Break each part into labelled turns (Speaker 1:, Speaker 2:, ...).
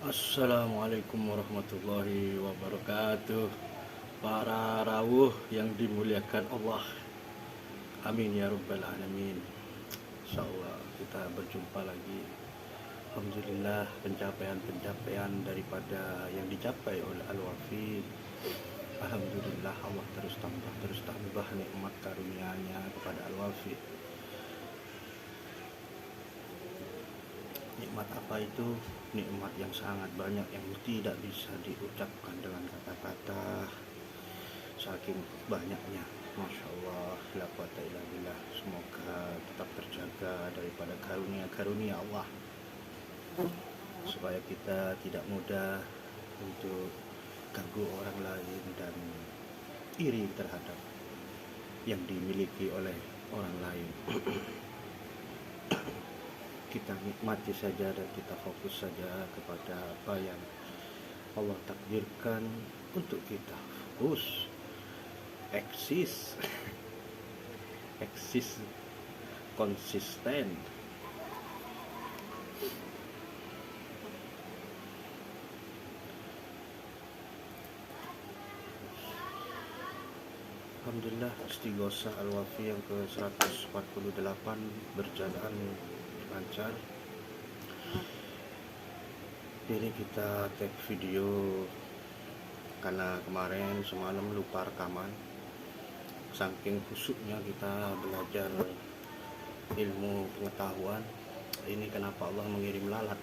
Speaker 1: Assalamualaikum warahmatullahi wabarakatuh. Para rawuh yang dimuliakan Allah, amin ya rabbal alamin. Insyaallah kita berjumpa lagi. Alhamdulillah, pencapaian-pencapaian daripada yang dicapai oleh Al-Wafi. Alhamdulillah, Allah terus tambah nikmat karunia-Nya kepada Al-Wafi. Nikmat apa itu? Nikmat yang sangat banyak yang tidak bisa diucapkan dengan kata-kata, saking banyaknya. Masya Allah, la quwata illa billah. Semoga tetap terjaga daripada karunia-karunia Allah, supaya kita tidak mudah untuk ganggu orang lain dan iri terhadap yang dimiliki oleh orang lain. Kita nikmati saja dan kita fokus saja kepada apa yang Allah takdirkan untuk kita. Fokus, eksis eksis konsisten. Alhamdulillah, istighosah Al-Wafi yang ke 148 berjalan lancar. Ini kita take video karena kemarin semalam lupa rekaman, saking khusyuknya kita belajar ilmu pengetahuan. Ini kenapa Allah mengirim lalat.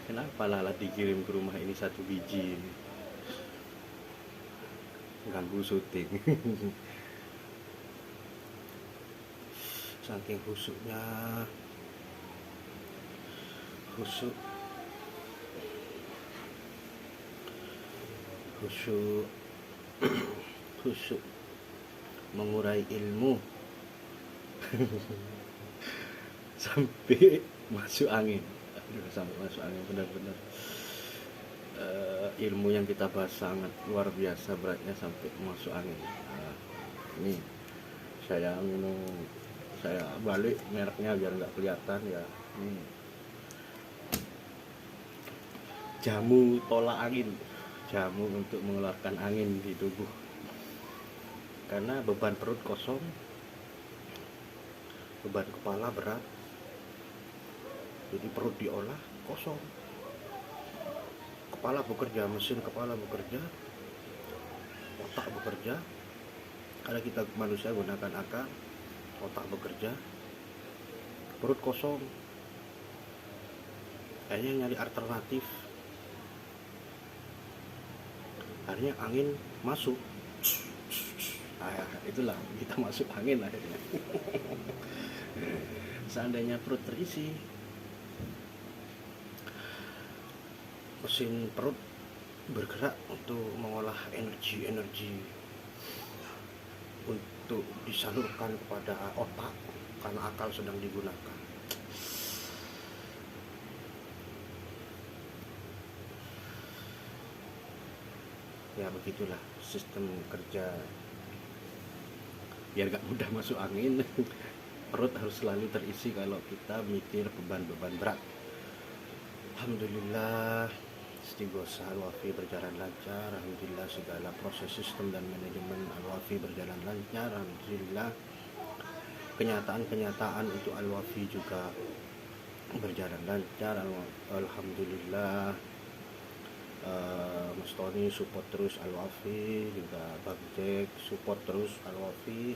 Speaker 1: Kenapa lalat dikirim ke rumah ini satu biji, ganggu syuting. Saking khusyuk khusyuk mengurai ilmu sampai masuk angin. Sampai masuk angin benar-benar. Ilmu yang kita bahas sangat luar biasa beratnya sampai masuk angin. Ini saya minum, saya balik mereknya biar nggak kelihatan ya. Jamu tolak angin, jamu untuk mengeluarkan angin di tubuh. Karena beban perut kosong, beban kepala berat, jadi perut diolah kosong. Kepala bekerja, mesin kepala bekerja, otak bekerja. Karena kita manusia gunakan akal, otak bekerja, perut kosong. Akhirnya nyari alternatif. Akhirnya angin masuk. Itulah kita masuk angin akhirnya. Seandainya perut terisi, mesin perut bergerak untuk mengolah energi untuk disalurkan kepada otak karena akal sedang digunakan. Ya begitulah sistem kerja. Biar gak mudah masuk angin, perut harus selalu terisi kalau kita mikir beban-beban berat. Alhamdulillah, istighosah Al-Wafi berjalan lancar. Alhamdulillah, segala proses sistem dan manajemen Al-Wafi berjalan lancar. Alhamdulillah, kenyataan untuk Al-Wafi juga berjalan lancar. Alhamdulillah, Mas Tony support terus Al-Wafi, juga Bang Jack support terus Al-Wafi,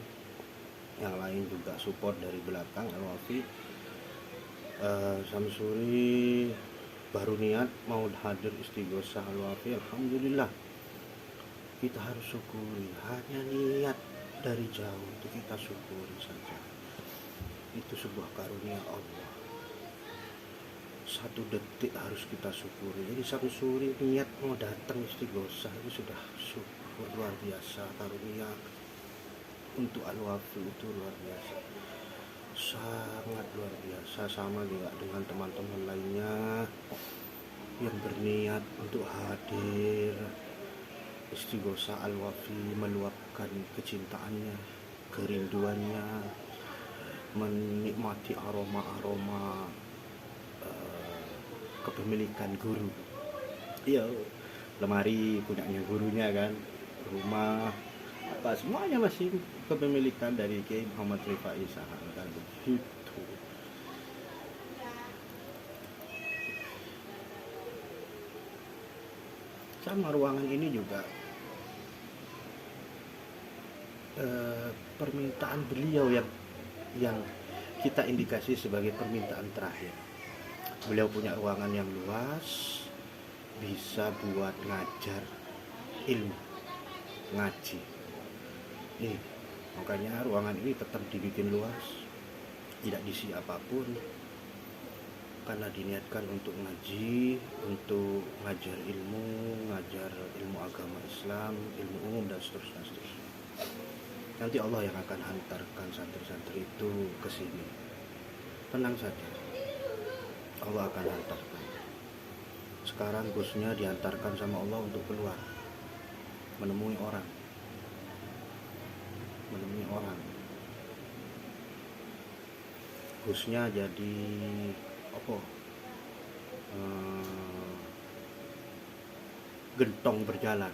Speaker 1: yang lain juga support dari belakang Al-Wafi. Samsuri baru niat mau hadir istighosah Al-Wafi. Alhamdulillah, kita harus syukuri. Hanya niat dari jauh itu kita syukuri saja. Itu sebuah karunia Allah. Satu detik harus kita syukuri. Jadi Samsuri niat mau datang istighosah itu sudah syukur luar biasa. Karunia untuk Al-Wafi itu luar biasa, sangat luar biasa. Sama juga dengan teman-teman lainnya yang berniat untuk hadir istighosah Al-Wafi, meluapkan kecintaannya, kerinduannya, menikmati aroma-aroma kepemilikan guru. Iya, lemari punyanya gurunya kan, rumah apa semuanya masih kepemilikan dari Kiai Muhammad Rifai Sahal kan begitu. Sama ruangan ini juga permintaan beliau yang kita indikasi sebagai permintaan terakhir. Beliau punya ruangan yang luas, bisa buat ngajar ilmu, ngaji. Nih, makanya ruangan ini tetap dibikin luas, tidak diisi apapun, karena diniatkan untuk ngaji, untuk ngajar ilmu agama Islam, ilmu umum dan seterusnya. Nanti Allah yang akan hantarkan santri-santri itu ke sini. Tenang saja, Allah akan hantarkan. Sekarang Gusnya dihantarkan sama Allah untuk keluar, menemui orang. Gusnya jadi apa? Gentong berjalan.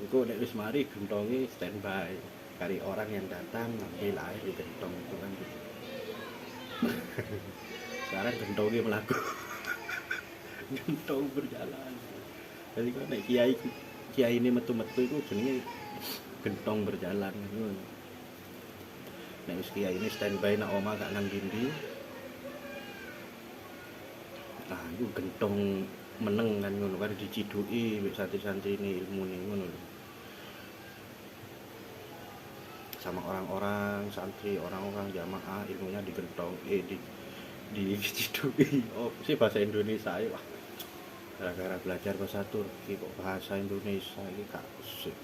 Speaker 1: Itu nek wis mari gentonge standby. Kari orang yang datang ngambil air di gentong itu kan gitu. Sekarang gentongnya melaku. Gentong berjalan. Jadi kan nek kiai ini metu-metu itu jenenge gentong berjalan ngono. Nek wis kiai ini standby nak oma gak nang dindi. Nah, itu gentong meneng kan ngono kan diciduki wek santri-santri ini ilmune ngono lho. Sama orang-orang santri, orang-orang jamaah ilmunya digentong diciduki. Oh, sih bahasa Indonesia ayo. Wah. Gara-gara belajar bahasa Turki kok bahasa Indonesia iki gak usik.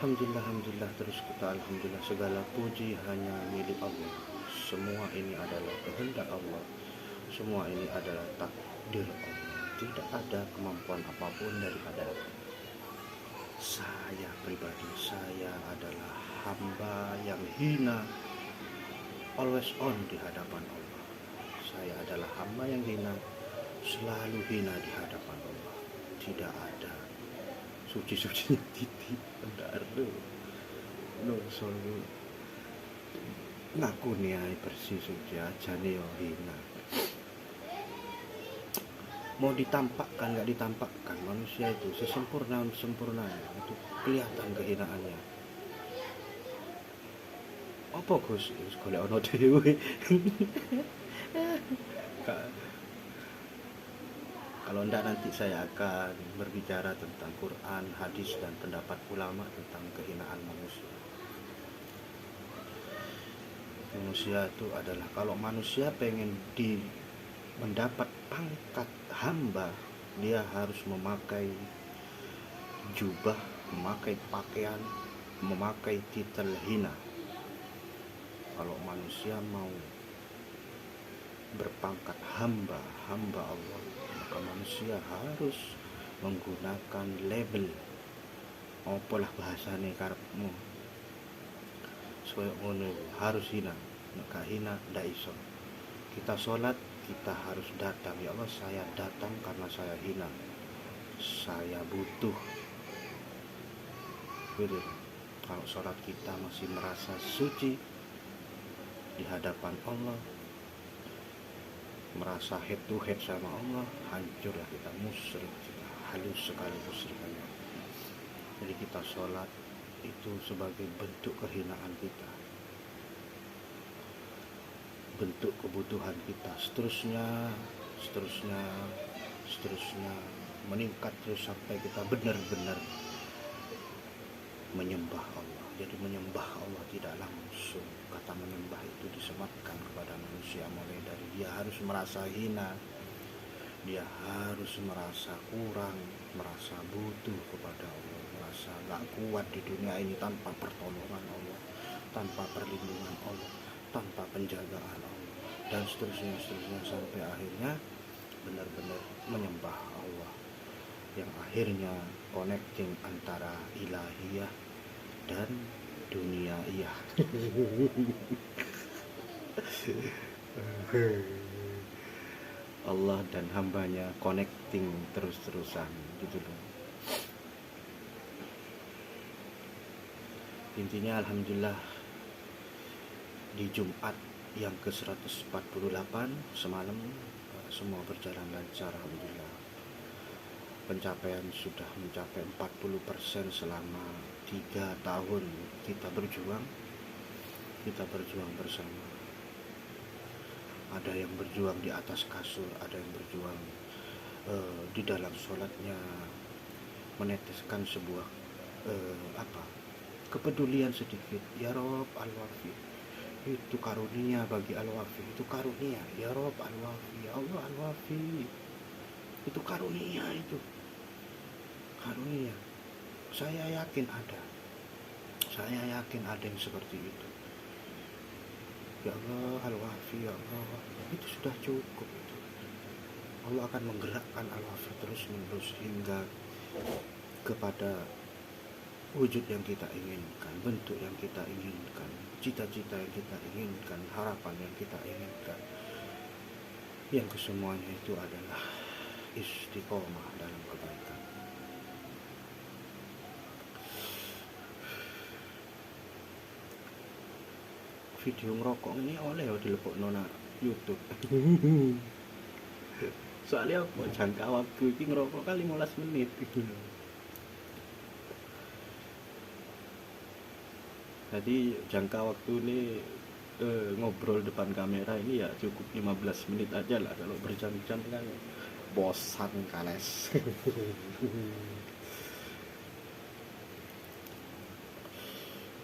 Speaker 1: Alhamdulillah terus kita alhamdulillah, segala puji hanya milik Allah. Semua ini adalah kehendak Allah. Semua ini adalah takdir Allah. Tidak ada kemampuan apapun daripada saya pribadi. Saya adalah hamba yang hina, always on di hadapan Allah. Saya adalah hamba yang hina, selalu hina di hadapan Allah. Tidak ada suci-sucinya titik benar no solo ngaku nih bersih suci aja nih hina. Mau ditampakkan nggak ditampakkan, manusia itu sesempurna itu kelihatan kehinaannya. Apa Gus golek ono dhewe. Kalau enggak nanti saya akan berbicara tentang Quran, hadis, dan pendapat ulama tentang kehinaan manusia. Manusia itu adalah, kalau manusia pengen mendapat pangkat hamba, dia harus memakai jubah, memakai pakaian, memakai titel hina. Kalau manusia mau berpangkat hamba Allah, maka manusia harus menggunakan label apalah bahasane karepmu supaya ngono harus hina. Nek hina ndak iso. Kita sholat kita harus datang, ya Allah saya datang karena saya hina, saya butuh gitu. Kalau sholat kita masih merasa suci di hadapan Allah, merasa head to head sama Allah, hancurlah kita, musyrik, kita halus sekali musyrikannya. Jadi kita sholat itu sebagai bentuk kehinaan kita, bentuk kebutuhan kita, seterusnya meningkat terus sampai kita benar-benar menyembah Allah. Jadi menyembah Allah tidak langsung, kata menyembah itu disematkan kepada manusia, mulai dari dia harus merasa hina, dia harus merasa kurang, merasa butuh kepada Allah, merasa gak kuat di dunia ini tanpa pertolongan Allah, tanpa perlindungan Allah, tanpa penjagaan Allah, dan seterusnya sampai akhirnya benar-benar menyembah Allah. yang akhirnya connecting antara ilahiyah dan duniaiyah. Allah dan hambanya connecting terus-terusan gitu loh. Intinya alhamdulillah di Jumat yang ke-148 semalam semua berjalan lancar alhamdulillah. Pencapaian sudah mencapai 40% selama 3 tahun kita berjuang bersama. Ada yang berjuang di atas kasur, ada yang berjuang di dalam sholatnya meneteskan sebuah kepedulian sedikit. Ya Rob Al-Wafi, itu karunia bagi Al-Wafi, itu karunia. Ya Rob Al-Wafi, ya Allah Al-Wafi, itu karunia, itu karunia. Saya yakin ada yang seperti itu. Ya Allah Al-Wafi, ya Allah, itu sudah cukup itu. Allah akan menggerakkan Al-Wafi terus menerus hingga kepada wujud yang kita inginkan, bentuk yang kita inginkan, cita-cita yang kita inginkan, harapan yang kita inginkan. Yang kesemuanya itu adalah istiqomah dalam kebaikan. Video ngerokok ini oleh dilepok nona YouTube. Soalnya apa, jangka waktu ini ngerokok kan 15 menit. Jadi jangka waktu ini ngobrol depan kamera ini ya cukup 15 menit aja lah. Kalau berjam-jam kan bosan kales.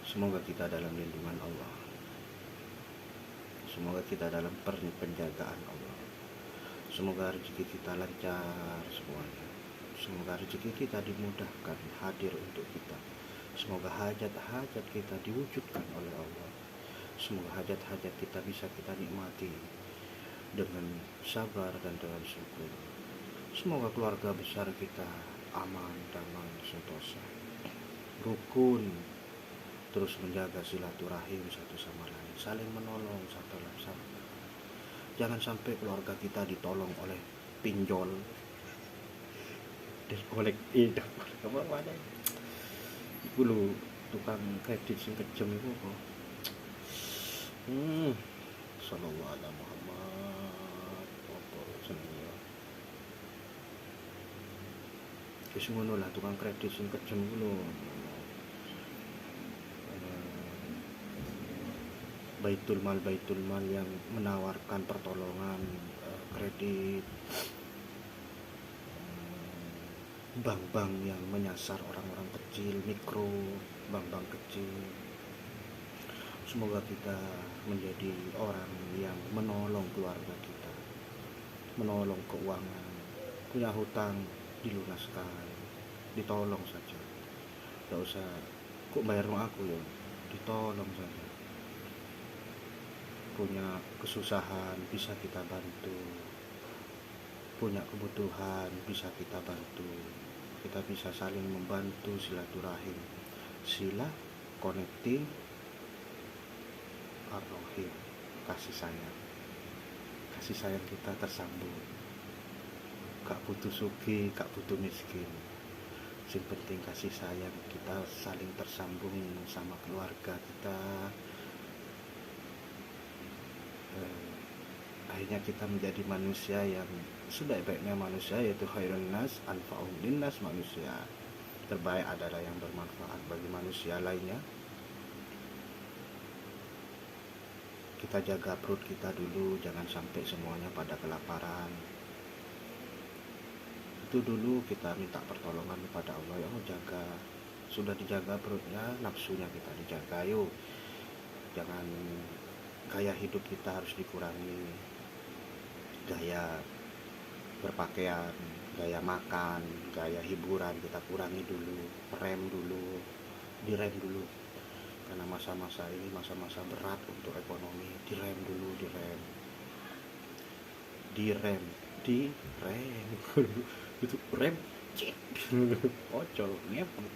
Speaker 1: Semoga kita dalam lindungan Allah. Semoga kita dalam penjagaan Allah. Semoga rezeki kita lancar semuanya. Semoga rezeki kita dimudahkan hadir untuk kita. Semoga hajat-hajat kita diwujudkan oleh Allah. Semoga hajat-hajat kita bisa kita nikmati dengan sabar dan dengan syukur. Semoga keluarga besar kita aman, damai, sentosa, rukun, terus menjaga silaturahim satu sama lain, saling menolong satu sama lain. Jangan sampai keluarga kita ditolong oleh pinjol dan kolektif apa ada itu lo, tukang kredit sing kejam itu kok. Sallallahu alaihi Muhammad apa jenenge wis ngono lah, tukang kredit sing kejam ku lho. Baitul mal yang menawarkan pertolongan kredit, bank-bank yang menyasar orang-orang kecil, mikro, bank-bank kecil. Semoga kita menjadi orang yang menolong keluarga kita, menolong keuangan, punya hutang dilunaskan, ditolong saja. Gak usah kok bayar aku ya, ditolong saja. Punya kesusahan bisa kita bantu, punya kebutuhan bisa kita bantu. Kita bisa saling membantu, silaturahim, sila connecting ar-rahim, kasih sayang kita tersambung. Gak butuh sugih, gak butuh miskin, yang penting kasih sayang kita saling tersambung sama keluarga kita. Akhirnya kita menjadi manusia yang sebaik-baiknya manusia, yaitu khairun nas anfa'uhum linnas. Manusia terbaik adalah yang bermanfaat bagi manusia lainnya. Kita jaga perut kita dulu, jangan sampai semuanya pada kelaparan. Itu dulu kita minta pertolongan kepada Allah, ya Allah jaga. Sudah dijaga perutnya, nafsunya kita dijaga. Yuk, jangan gaya hidup kita harus dikurangi, gaya berpakaian, gaya makan, gaya hiburan kita kurangi dulu, direm dulu, karena masa-masa ini masa-masa berat untuk ekonomi. Direm dulu, direm itu rem cip ojol ngepet,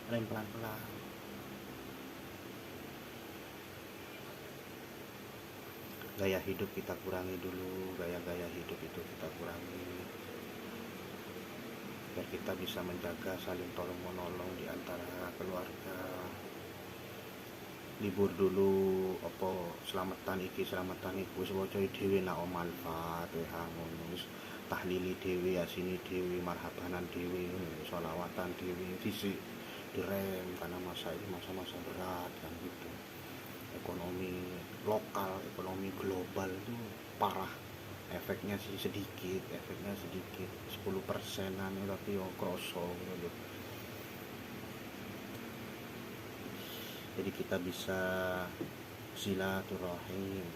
Speaker 1: rem pelan-pelan. Gaya hidup kita kurangi dulu, gaya-gaya hidup itu kita kurangi biar kita bisa menjaga saling tolong menolong di antara keluarga. Libur dulu apa selamatan iki selamatan iku wis waca dhewe nak omal Fatihah ngono wis tahlili dhewe asini dhewe marhabanan dhewe sholawatan dhewe sisi direm karena masa ini masa-masa berat kan gitu. Ekonomi lokal, ekonomi global itu parah. Efeknya 10%-an tapi yo kroso gitu. Jadi kita bisa silaturahim,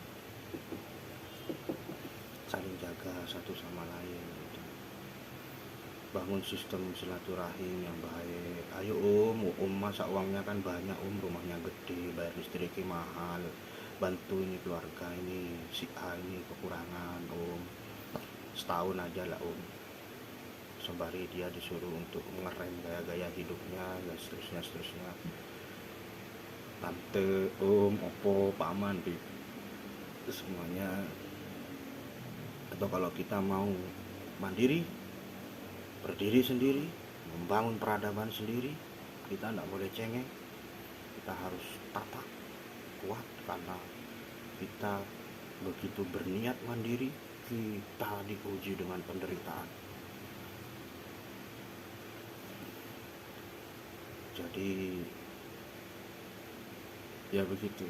Speaker 1: saling jaga satu sama lain gitu. Bangun sistem silaturahim yang baik. Ayo masa uangnya kan banyak, rumahnya gede, bayar listriknya mahal, bantu ini keluarga ini, si A ini kekurangan setahun aja lah sembari dia disuruh untuk ngerem gaya-gaya hidupnya dan seterusnya tante, opo, paman, semuanya. Atau kalau kita mau mandiri, berdiri sendiri, membangun peradaban sendiri, kita tidak boleh cengeng, kita harus tatak kuat karena kita begitu berniat mandiri, kita diuji dengan penderitaan. Jadi ya begitu,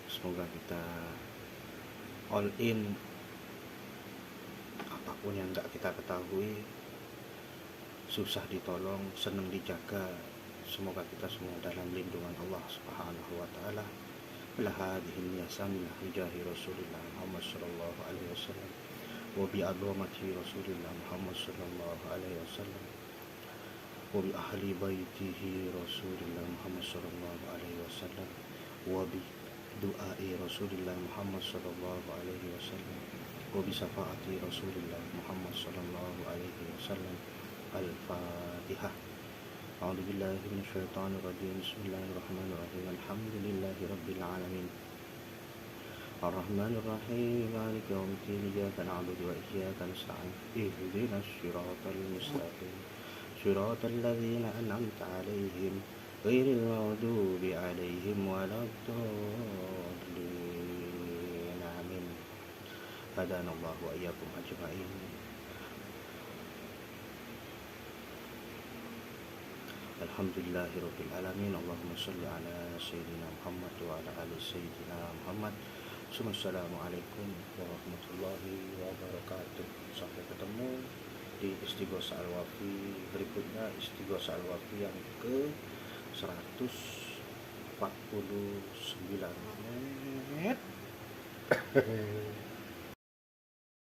Speaker 1: semoga kita all in apapun yang nggak kita ketahui, susah ditolong, senang dijaga. Semoga kita semua dalam lindungan Allah Subhanahu wa taala. Ala hadhihi yasamil hijahi Rasulillah Muhammad sallallahu alaihi wasallam wa bi adwamati Rasulillah Muhammad sallallahu alaihi wasallam wa bi ahli baitihi Rasulillah Muhammad sallallahu alaihi wasallam wa bi du'ai Rasulillah Muhammad sallallahu alaihi wasallam wa bi syafaati Rasulillah Muhammad sallallahu alaihi wasallam. Al-Fatihah. A'udzu billahi minasyaitonir rajim. Bismillahirrahmanirrahim. Alhamdulillahi rabbil alamin. Ar-Rahmanir Rahim. Maliki yaumiddin. Iyyaka na'budu wa iyyaka nasta'in. Ihdinas siratal mustaqim. Siratal ladzina an'amta 'alaihim ghairil maghdubi 'alaihim waladdallin. Amin. Hadanallahu wa iyyakum ajma'in. Alhamdulillahirabbil alamin. Allahumma shalli ala sayyidina Muhammad wa ala ali sayyidina Muhammad. Assalamualaikum warahmatullahi wabarakatuh. Sampai ketemu di Istighosah Al-Wafi berikutnya, Istighosah Al-Wafi yang ke 149.